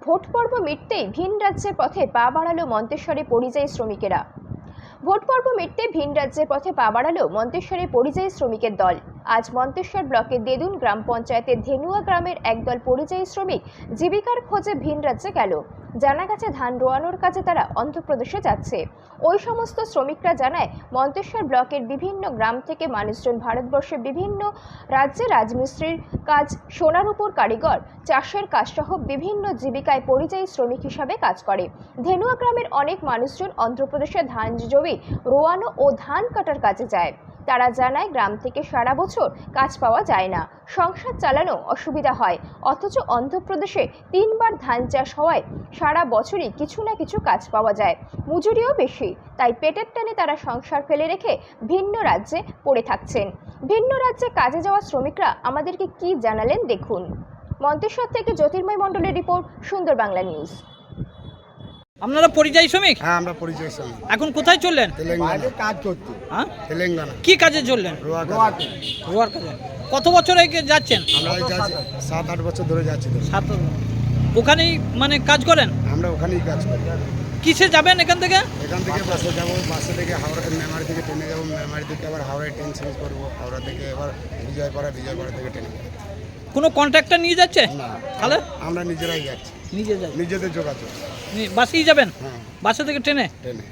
Vote পর্ব মিটতেই ভিন রাজ্যের পথে পা বাড়ালো মন্তেশ্বরে পরিযায়ী শ্রমিকেরা। ভোট পর্ব মিটতে ভিন রাজ্যের পথে পা বাড়ালো মন্তেশ্বরে পরিযায়ী শ্রমিকের দল। আজ মন্তেশ্বর ব্লকের দেদুন গ্রাম পঞ্চায়েতের ধেনুয়া গ্রামের একদল পরিযায়ী শ্রমিক জীবিকার খোঁজে ভিন রাজ্যে গেল। জানা গেছে ধান রোয়ানোর কাজে তারা অন্ধ্রপ্রদেশে যাচ্ছে। ওই সমস্ত শ্রমিকরা জানায়, মন্তেশ্বর ব্লকের বিভিন্ন গ্রাম থেকে মানুষজন ভারতবর্ষের বিভিন্ন রাজ্যে রাজমিস্ত্রির কাজ, সোনার উপর কারিগর, চাষের কাজসহ বিভিন্ন জীবিকায় পরিযায়ী শ্রমিক হিসাবে কাজ করে। ধেনুয়া গ্রামের অনেক মানুষজন অন্ধ্রপ্রদেশের ধান জমি রোয়ানো ও ধান কাটার কাজে যায়। তারা জানায়, গ্রাম থেকে সারা বছর কাজ পাওয়া যায় না, সংসার চালানো অসুবিধা হয়। অথচ অন্ধ্রপ্রদেশে 3 বার ধান চাষ হওয়ায় সারা বছরই কিছু না কিছু কাজ পাওয়া যায়, মজুরিও বেশি। তাই পেটের টানে তারা সংসার ফেলে রেখে ভিন্ন রাজ্যে পড়ে থাকছেন। ভিন্ন রাজ্যে কাজে যাওয়া শ্রমিকরা আমাদেরকে কি জানালেন দেখুন। মন্তেশ্বর থেকে জ্যোতির্ময় মণ্ডলের রিপোর্ট, সুন্দর বাংলা নিউজ। আপনারা পরিযায়ী শ্রমিক? হ্যাঁ, আমরা পরিযায়ী শ্রমিক। এখন কোথায় চললেন? তেলেঙ্গানা কাজ করতে। হ্যাঁ, তেলেঙ্গানা। কি কাজে চললেন? রোয়ার কাজে। কত বছর আগে যাচ্ছেন? আমরা 7-8 বছর ধরে যাচ্ছি তো। 7 ওখানেই মানে কাজ করেন? আমরা ওখানেই কাজ করি। কিসে যাবেন এখান থেকে? এখান থেকে বাসে যাবো, বাসে থেকে হাওড়া, মেমারি থেকে ট্রেনে যাবো, মেমারি থেকে আবার হাওড়ায় ট্রেন চেঞ্জ করবো, হাওড়া থেকে এবার বিজয়পাড়া থেকে ট্রেনে যাবো। কোনো কন্ট্রাক্টর নিয়ে যাচ্ছে? না, তাহলে আমরা নিজেরাই যাচ্ছি, নিজে যাবেন? নিজেদের যোগাযোগ। বাসেই যাবেন? হ্যাঁ, বাসে থেকে ট্রেনে? ট্রেনে।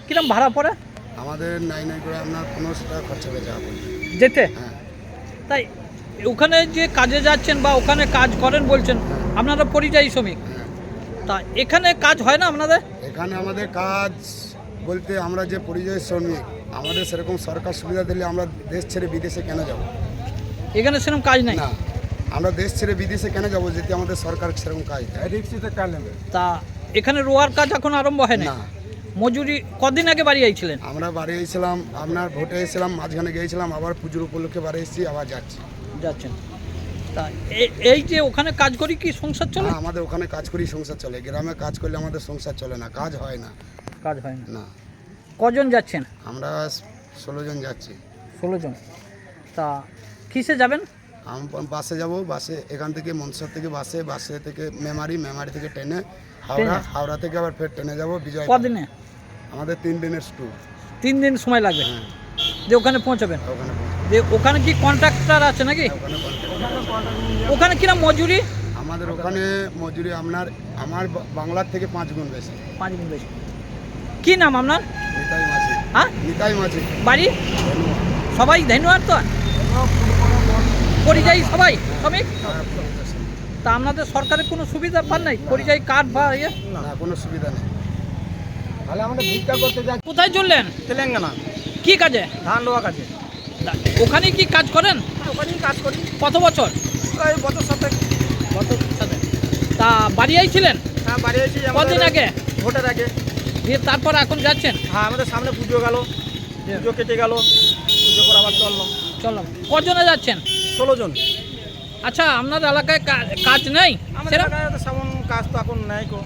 কিরম ভাড়া পড়ে? আমাদের নাই করে আপনার 1500 টাকা খরচা হয়ে যাবে যেতে। হ্যাঁ। তাই ওখানে যে কাজে যাচ্ছেন বা ওখানে কাজ করেন বলছেন, আপনারা পরিযায়ী শ্রমিক, হ্যাঁ। তা এখানে কাজ হয় না আপনাদের? এখানে আমাদের কাজ বলতে, আমরা যে পরিযায়ী শ্রমিক, আমাদের সেরকম সরকার সুবিধা দিলে আমরা দেশ ছেড়ে বিদেশে কেন যাব? এখানে সেরকম কাজ নাই? না, আমরা দেশ ছেড়ে বিদেশে কেন যাবো যেতে আমাদের সরকার সেরকম কাজ দেয়? রিক্সিতে কাজ নেবে। তা এখানে রোয়ার কাজ এখন আরম্ভ হয় না? মজুরি কদিন আগে বাড়ি আইছিলেন? আমরা বাড়ি এসেছিলাম, আপনার ভোটে এসেছিলাম, মাঝখানে গিয়েছিলাম, আবার পুজোর উপলক্ষে বাড়ি এসেছি, আবার যাচ্ছেন। তা এই যে ওখানে কাজ করি কি সংসার চলে? আমাদের ওখানে কাজ করি সংসার চলে, গ্রামে কাজ করলে আমাদের সংসার চলে না, কাজ হয় না। কাজ হয় না? না। কজন যাচ্ছেন? আমরা 16 জন যাচ্ছি। 16 জন। তা কিসে যাবেন? বাসে যাব, বাসে এখান থেকে মনসর থেকে বাসে থেকে মেমারি থেকে ট্রেনে হাওড়া থেকে আবার ফের ট্রেনে যাব বিজয়। কদিনে? আমাদের 3 দিনের ট্যুর। 3 দিন সময় লাগবে? হ্যাঁ। যে ওখানে পৌঁছাবেন? ওখানে ওখানে কি কন্ট্রাক্টর আছে নাকি? ওখানে কিরম মজুরি? আমাদের ওখানে মজুরি আমার বাংলার থেকে 5 গুণ বেশি। 5 গুণ বেশি। কি নাম আপনার? নিতাই মাঝি। হ্যাঁ, নিতাই মাঝি। বাড়ি? সবাই ধেনুয়ার তো? পরিযায়ী সবাই শ্রমিক? তা আপনাদের সরকারের কোনো সুবিধা পান নাই? পরিযায়ী কার্ড বা ইয়ে? না, কোনো সুবিধা নেই। তাহলে আমাদের ভিক্ষা করতে যাই। কোথায় চললেন? তেলেঙ্গানা। কি কাজে? ধান রোয়া কাজে। ওখানে কি কাজ করেন? ওখানেই কাজ করি। কত বছর? ওই বছর সাথে। তা বাড়ি আইছিলেন? হ্যাঁ, বাড়ি এসেছি কদিন আগে? ভোটের আগে। দিয়ে তারপর এখন যাচ্ছেন? হ্যাঁ, আমাদের সামনে পুজো গেল, পুজো কেটে গেল, পুজো করে আবার চললাম। কজনে যাচ্ছেন? 16 জন। আচ্ছা, আপনার এলাকায় কাজ নেই? আমাদের এলাকায় তো সেমন কাজ তো এখন নেই গো।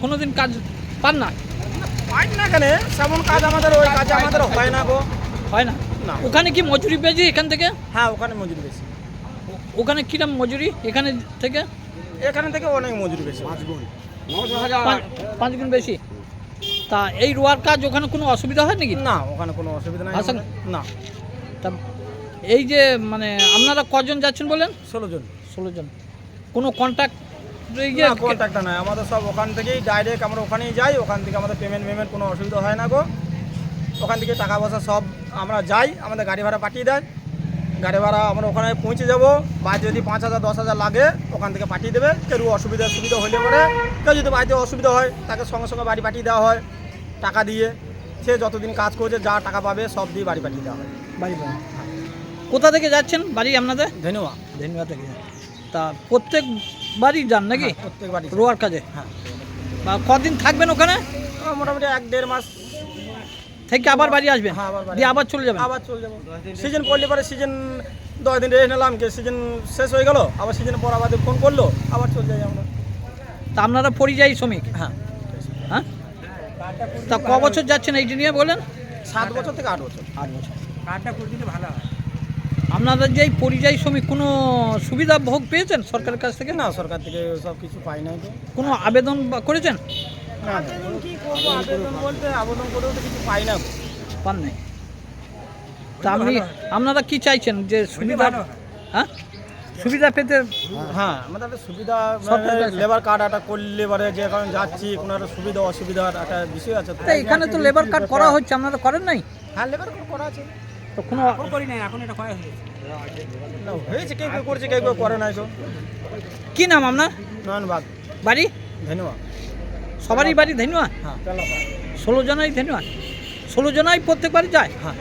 কোনোদিন কাজ পান না? পাই না কেন, সেমন কাজ আমাদের ওই কাজ আমাদের হয় না গো। হয় না? না। ওখানে কি মজুরি পেয়েছি এখান থেকে? হ্যাঁ, ওখানে মজুরি বেশি। ওখানে কিরম মজুরি এখানে থেকে? এখানে থেকে অনেক মজুরি বেশি। 5 গুণ। 5 গুণ বেশি। তা এই রোয়ার কাজ ওখানে কোনো অসুবিধা হয় নাকি? না, ওখানে কোনো অসুবিধা নাই। না। তা এই যে মানে আপনারা কজন যাচ্ছেন বলেন? 16 জন। 16 জন। কোনো কন্ট্যাক্ট? কন্ট্যাক্টটা নাই আমাদের, সব ওখান থেকেই ডাইরেক্ট আমরা ওখানেই যাই। ওখান থেকে আমাদের পেমেন্ট কোনো অসুবিধা হয় না গো। ওখান থেকে টাকা পয়সা সব আমরা যাই, আমাদের গাড়ি ভাড়া পাঠিয়ে দেয়। গাড়ি ভাড়া আমরা ওখানে পৌঁছে যাব, বা যদি 5000 10,000 লাগে ওখান থেকে পাঠিয়ে দেবে। কেউ সুবিধা হলে পরে, কেউ যদি বাড়িতে অসুবিধা হয় তাকে সঙ্গে সঙ্গে বাড়ি পাঠিয়ে দেওয়া হয় টাকা দিয়ে। সে যতদিন কাজ করছে যা টাকা পাবে সব দিয়ে বাড়ি পাঠিয়ে দেওয়া হয়। বাড়ি? কোথা থেকে যাচ্ছেন বাড়ি আপনাদের? ধেনুয়া। ধেনুয়া থেকে। তা প্রত্যেক বাড়ি যান নাকি? প্রত্যেক বাড়ি রোয়ার কাজে? হ্যাঁ। বা কদিন থাকবেন ওখানে? মোটামুটি 1-1.5 মাস থেকে আবার বাড়ি আসবেন? হ্যাঁ, আবার দিয়ে আবার চলে যাবেন? আবার চলে যাবো। সিজন পড়লে পরে সিজন 10 দিন রেখে নিলাম, সিজন শেষ হয়ে গেল, আবার সিজনের পর আবার ফোন করলো, আবার চলে যাই আমরা। তা আপনারা পরিযায়ী শ্রমিক? হ্যাঁ। হ্যাঁ, তা ক বছর যাচ্ছেন এইটা নিয়ে বলেন? 7 বছর থেকে 8 বছর। 8 বছর। কার্ডটা করে দিলে ভালো হয়। আপনাদের যে এই পরিযায়ী শ্রমিক কোনো সুবিধা ভোগ পেয়েছেন সরকারের কাছ থেকে? না, সরকার থেকে সব কিছু পাই নাই তো। কোনো আবেদন করেছেন? না, আবেদন কি করবো, আবেদন বলতে আবেদন করেও তো কিছু পাই না। পান নাই। তা আপনারা কি চাইছেন যে সুবিধা, হ্যাঁ সুবিধা পেতে? হ্যাঁ, আমাদের একটা সুবিধা সরকারের কাছে। লেবার কার্ড একটা করলে এবারে যে কারণ যাচ্ছি কোনো একটা সুবিধা অসুবিধার একটা বিষয় আছে তো। তা এখানে তো লেবার কার্ড করা হচ্ছে, আপনারা করেন নাই? হ্যাঁ, লেবার কার্ড করা আছে। তো কোনো না, হয়েছে, কেউ কেউ করছে, কেউ কেউ করে নাই তো। কি নাম আপনার? নয়নবাগ, বাড়ি? ধন্যবাদ। সবারই বাড়ি ধন্যবাদ? হ্যাঁ, 16 জনাই ধন্যবাদ? 16 জনাই প্রত্যেক বাড়ি যায়? হ্যাঁ।